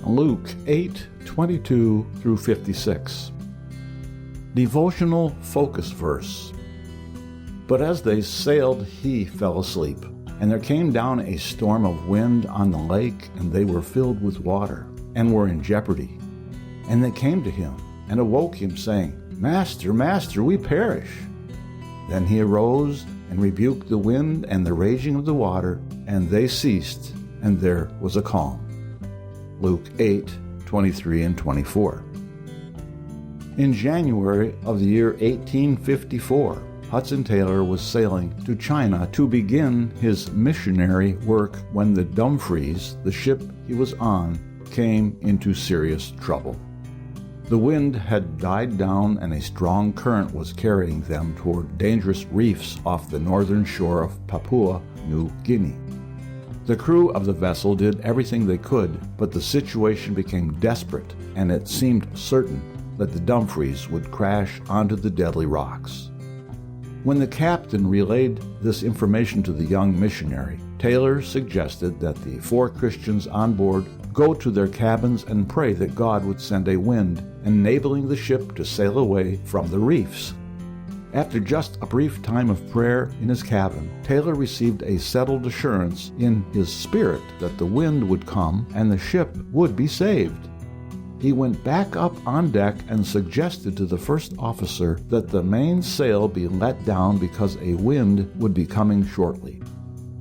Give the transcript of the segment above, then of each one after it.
Luke 8:22 through 56. Devotional focus verse. But as they sailed, he fell asleep. And there came down a storm of wind on the lake, and they were filled with water, and were in jeopardy. And they came to him, and awoke him, saying, Master, Master, we perish. Then he arose, and rebuked the wind and the raging of the water, and they ceased, and there was a calm. Luke 8:23 and 24. In January of the year 1854, Hudson Taylor was sailing to China to begin his missionary work when the Dumfries, the ship he was on, came into serious trouble. The wind had died down and a strong current was carrying them toward dangerous reefs off the northern shore of Papua, New Guinea. The crew of the vessel did everything they could, but the situation became desperate, and it seemed certain that the Dumfries would crash onto the deadly rocks. When the captain relayed this information to the young missionary, Taylor suggested that the 4 Christians on board go to their cabins and pray that God would send a wind, enabling the ship to sail away from the reefs. After just a brief time of prayer in his cabin, Taylor received a settled assurance in his spirit that the wind would come and the ship would be saved. He went back up on deck and suggested to the first officer that the mainsail be let down because a wind would be coming shortly.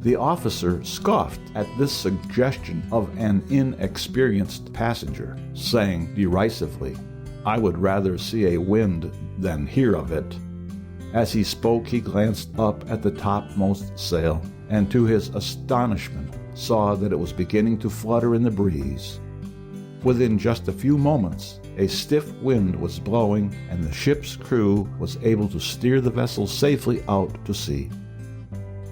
The officer scoffed at this suggestion of an inexperienced passenger, saying derisively, "I would rather see a wind than hear of it." As he spoke, he glanced up at the topmost sail, and to his astonishment saw that it was beginning to flutter in the breeze. Within just a few moments, a stiff wind was blowing, and the ship's crew was able to steer the vessel safely out to sea.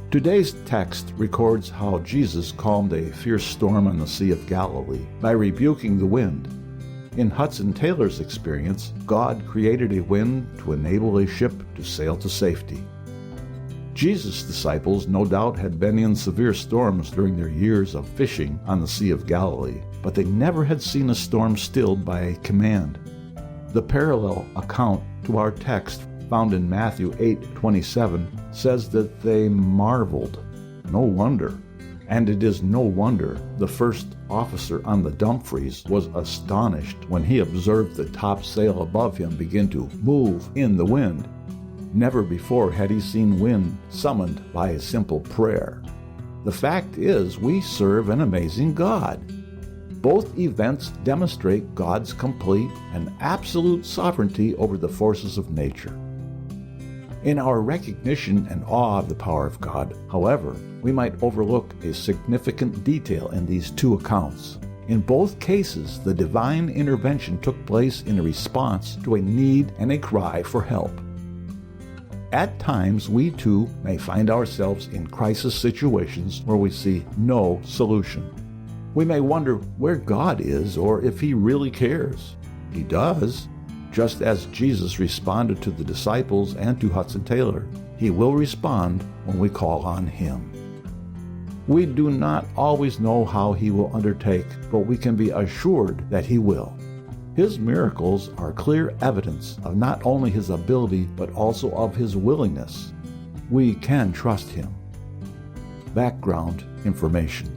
Today's text records how Jesus calmed a fierce storm on the Sea of Galilee by rebuking the wind. In Hudson Taylor's experience, God created a wind to enable a ship to sail to safety. Jesus' disciples no doubt had been in severe storms during their years of fishing on the Sea of Galilee, but they never had seen a storm stilled by a command. The parallel account to our text found in Matthew 8:27 says that they marveled. No wonder. And it is no wonder the first officer on the Dumfries was astonished when he observed the top sail above him begin to move in the wind. Never before had he seen wind summoned by a simple prayer. The fact is, we serve an amazing God. Both events demonstrate God's complete and absolute sovereignty over the forces of nature. In our recognition and awe of the power of God, however, we might overlook a significant detail in these two accounts. In both cases, the divine intervention took place in a response to a need and a cry for help. At times, we too may find ourselves in crisis situations where we see no solution. We may wonder where God is or if He really cares. He does. Just as Jesus responded to the disciples and to Hudson Taylor, He will respond when we call on Him. We do not always know how He will undertake, but we can be assured that He will. His miracles are clear evidence of not only His ability, but also of His willingness. We can trust Him. Background information.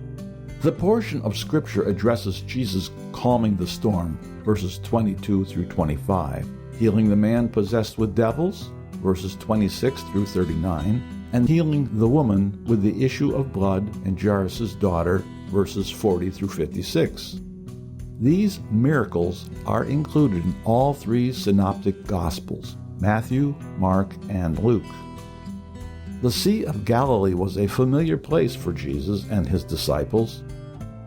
The portion of Scripture addresses Jesus calming the storm, verses 22 through 25, healing the man possessed with devils, verses 26 through 39, and healing the woman with the issue of blood and Jairus' daughter, verses 40 through 56. These miracles are included in all 3 synoptic Gospels, Matthew, Mark, and Luke. The Sea of Galilee was a familiar place for Jesus and His disciples.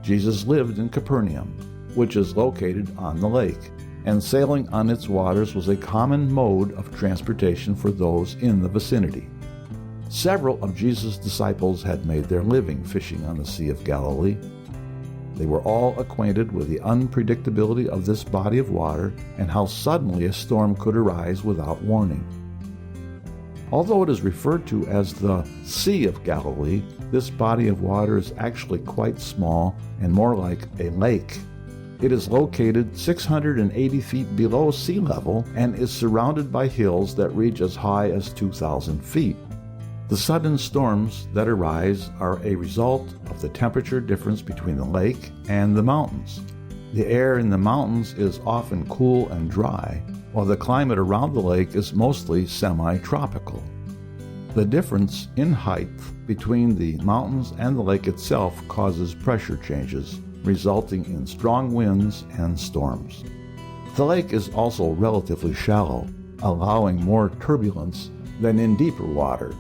Jesus lived in Capernaum, which is located on the lake, and sailing on its waters was a common mode of transportation for those in the vicinity. Several of Jesus' disciples had made their living fishing on the Sea of Galilee. They were all acquainted with the unpredictability of this body of water and how suddenly a storm could arise without warning. Although it is referred to as the Sea of Galilee, this body of water is actually quite small and more like a lake. It is located 680 feet below sea level and is surrounded by hills that reach as high as 2,000 feet. The sudden storms that arise are a result of the temperature difference between the lake and the mountains. The air in the mountains is often cool and dry, while the climate around the lake is mostly semi-tropical. The difference in height between the mountains and the lake itself causes pressure changes, resulting in strong winds and storms. The lake is also relatively shallow, allowing more turbulence than in deeper water.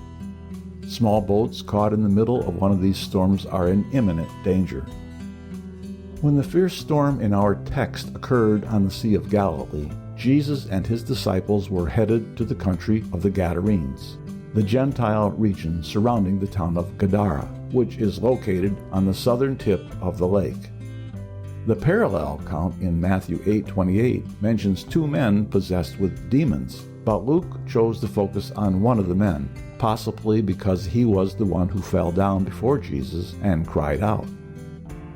Small boats caught in the middle of one of these storms are in imminent danger. When the fierce storm in our text occurred on the Sea of Galilee, Jesus and his disciples were headed to the country of the Gadarenes, the Gentile region surrounding the town of Gadara, which is located on the southern tip of the lake. The parallel account in Matthew 8:28 mentions two men possessed with demons, but Luke chose to focus on one of the men, possibly because he was the one who fell down before Jesus and cried out.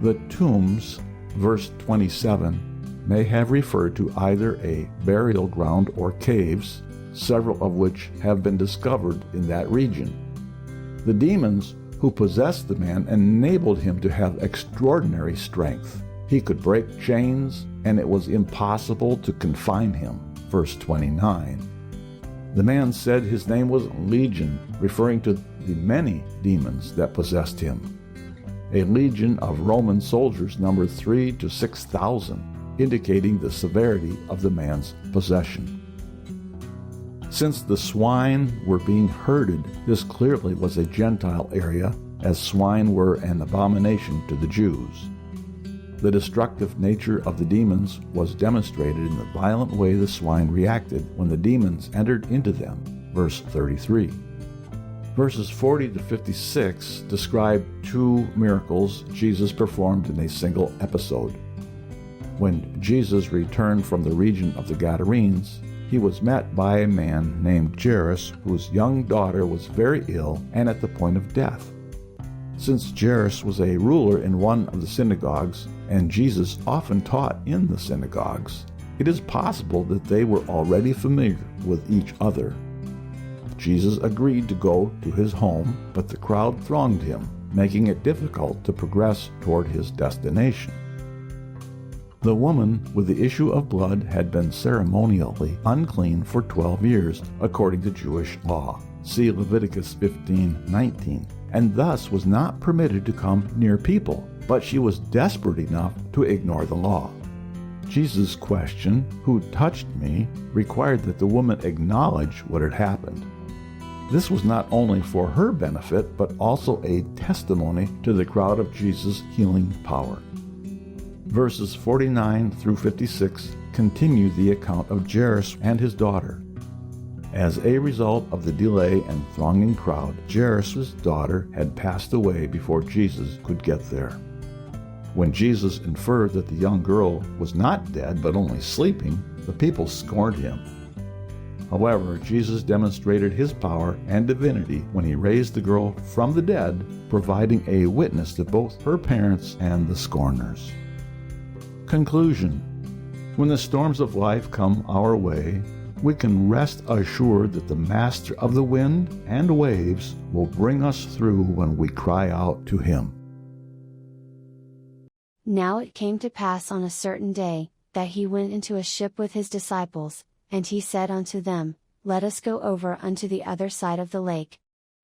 The tombs, verse 27, may have referred to either a burial ground or caves, several of which have been discovered in that region. The demons who possessed the man enabled him to have extraordinary strength. He could break chains, and it was impossible to confine him, verse 29. The man said his name was Legion, referring to the many demons that possessed him. A legion of Roman soldiers numbered 3,000 to 6,000, indicating the severity of the man's possession. Since the swine were being herded, this clearly was a Gentile area, as swine were an abomination to the Jews. The destructive nature of the demons was demonstrated in the violent way the swine reacted when the demons entered into them, verse 33. Verses 40 to 56 describe two miracles Jesus performed in a single episode. When Jesus returned from the region of the Gadarenes, he was met by a man named Jairus, whose young daughter was very ill and at the point of death. Since Jairus was a ruler in one of the synagogues, and Jesus often taught in the synagogues, it is possible that they were already familiar with each other. Jesus agreed to go to his home, but the crowd thronged him, making it difficult to progress toward his destination. The woman with the issue of blood had been ceremonially unclean for 12 years, according to Jewish law. See Leviticus 15:19, and thus was not permitted to come near people, but she was desperate enough to ignore the law. Jesus' question, "Who touched me?" required that the woman acknowledge what had happened. This was not only for her benefit, but also a testimony to the crowd of Jesus' healing power. Verses 49 through 56 continue the account of Jairus and his daughter. As a result of the delay and thronging crowd, Jairus' daughter had passed away before Jesus could get there. When Jesus inferred that the young girl was not dead but only sleeping, the people scorned him. However, Jesus demonstrated his power and divinity when he raised the girl from the dead, providing a witness to both her parents and the scorners. Conclusion: when the storms of life come our way, we can rest assured that the Master of the wind and waves will bring us through when we cry out to him. Now it came to pass on a certain day, that he went into a ship with his disciples, and he said unto them, Let us go over unto the other side of the lake.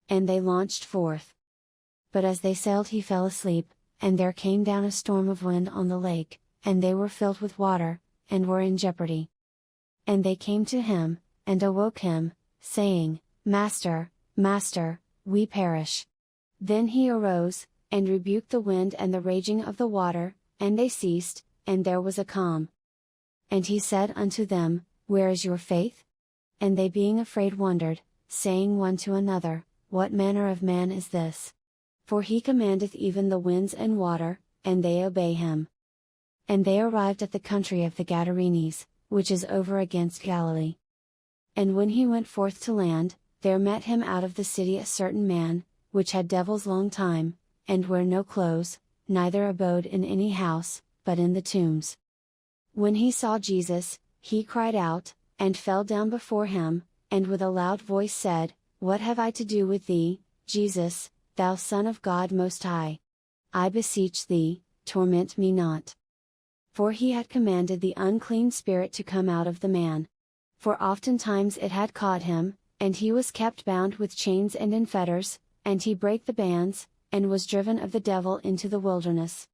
And they launched forth. But as they sailed he fell asleep, and there came down a storm of wind on the lake, and they were filled with water, and were in jeopardy. And they came to him, and awoke him, saying, Master, Master, we perish. Then he arose, and rebuked the wind and the raging of the water, and they ceased, and there was a calm. And he said unto them, Where is your faith? And they being afraid wondered, saying one to another, What manner of man is this? For he commandeth even the winds and water, and they obey him. And they arrived at the country of the Gadarenes, which is over against Galilee. And when he went forth to land, there met him out of the city a certain man, which had devils long time, and wear no clothes, neither abode in any house, but in the tombs. When he saw Jesus, he cried out, and fell down before him, and with a loud voice said, What have I to do with thee, Jesus, thou Son of God Most High? I beseech thee, torment me not. For he had commanded the unclean spirit to come out of the man. For oftentimes it had caught him, and he was kept bound with chains and in fetters, and he brake the bands, and was driven of the devil into the wilderness.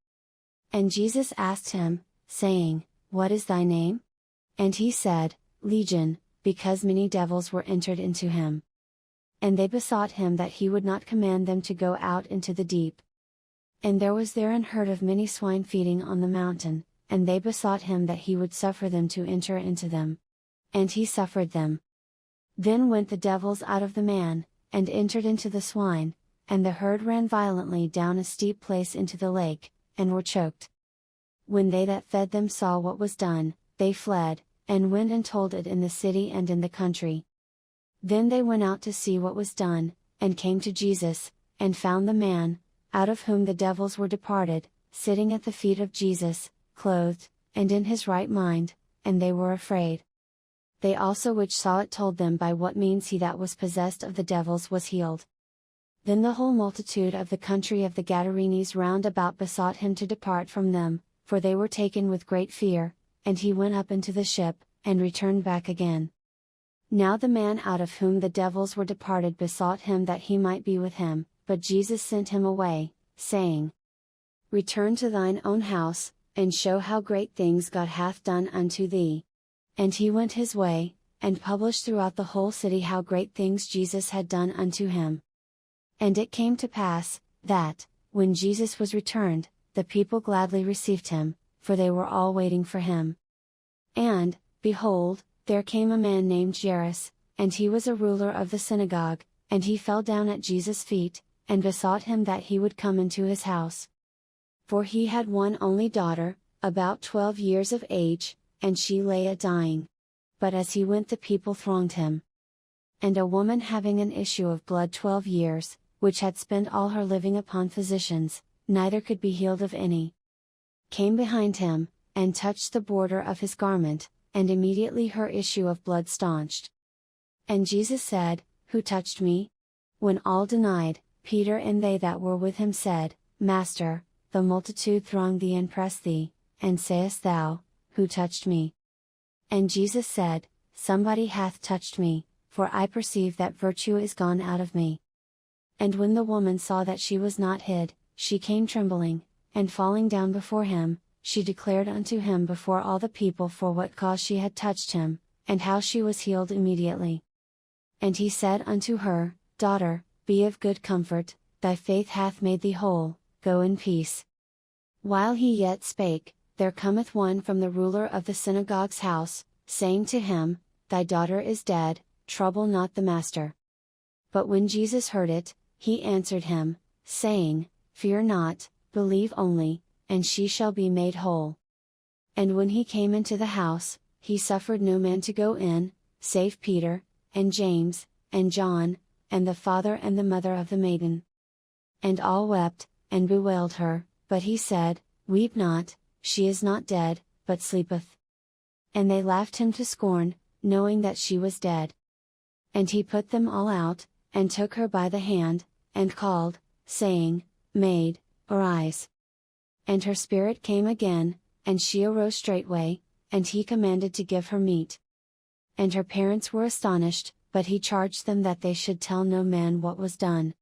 And Jesus asked him, saying, What is thy name? And he said, Legion, because many devils were entered into him. And they besought him that he would not command them to go out into the deep. And there was there an herd of many swine feeding on the mountain, and they besought him that he would suffer them to enter into them. And he suffered them. Then went the devils out of the man, and entered into the swine, and the herd ran violently down a steep place into the lake, and were choked. When they that fed them saw what was done, they fled, and went and told it in the city and in the country. Then they went out to see what was done, and came to Jesus, and found the man, out of whom the devils were departed, sitting at the feet of Jesus, clothed, and in his right mind, and they were afraid. They also which saw it told them by what means he that was possessed of the devils was healed. Then the whole multitude of the country of the Gadarenes round about besought him to depart from them, for they were taken with great fear, and he went up into the ship, and returned back again. Now the man out of whom the devils were departed besought him that he might be with him, but Jesus sent him away, saying, Return to thine own house, and show how great things God hath done unto thee. And he went his way, and published throughout the whole city how great things Jesus had done unto him. And it came to pass, that, when Jesus was returned, the people gladly received him, for they were all waiting for him. And, behold, there came a man named Jairus, and he was a ruler of the synagogue, and he fell down at Jesus' feet, and besought him that he would come into his house. For he had one only daughter, about 12 years of age, and she lay a-dying. But as he went the people thronged him. And a woman having an issue of blood 12 years, which had spent all her living upon physicians, neither could be healed of any, came behind him, and touched the border of his garment, and immediately her issue of blood staunched. And Jesus said, Who touched me? When all denied, Peter and they that were with him said, Master, the multitude throng thee and press thee, and sayest thou, Who touched me? And Jesus said, Somebody hath touched me, for I perceive that virtue is gone out of me. And when the woman saw that she was not hid, she came trembling, and falling down before him, she declared unto him before all the people for what cause she had touched him, and how she was healed immediately. And he said unto her, Daughter, be of good comfort, thy faith hath made thee whole, go in peace. While he yet spake, there cometh one from the ruler of the synagogue's house, saying to him, Thy daughter is dead, trouble not the master. But when Jesus heard it, he answered him, saying, Fear not, believe only, and she shall be made whole. And when he came into the house, he suffered no man to go in, save Peter, and James, and John, and the father and the mother of the maiden. And all wept, and bewailed her, but he said, Weep not, she is not dead, but sleepeth. And they laughed him to scorn, knowing that she was dead. And he put them all out, and took her by the hand, and called, saying, Maid, arise. And her spirit came again, and she arose straightway, and he commanded to give her meat. And her parents were astonished, but he charged them that they should tell no man what was done.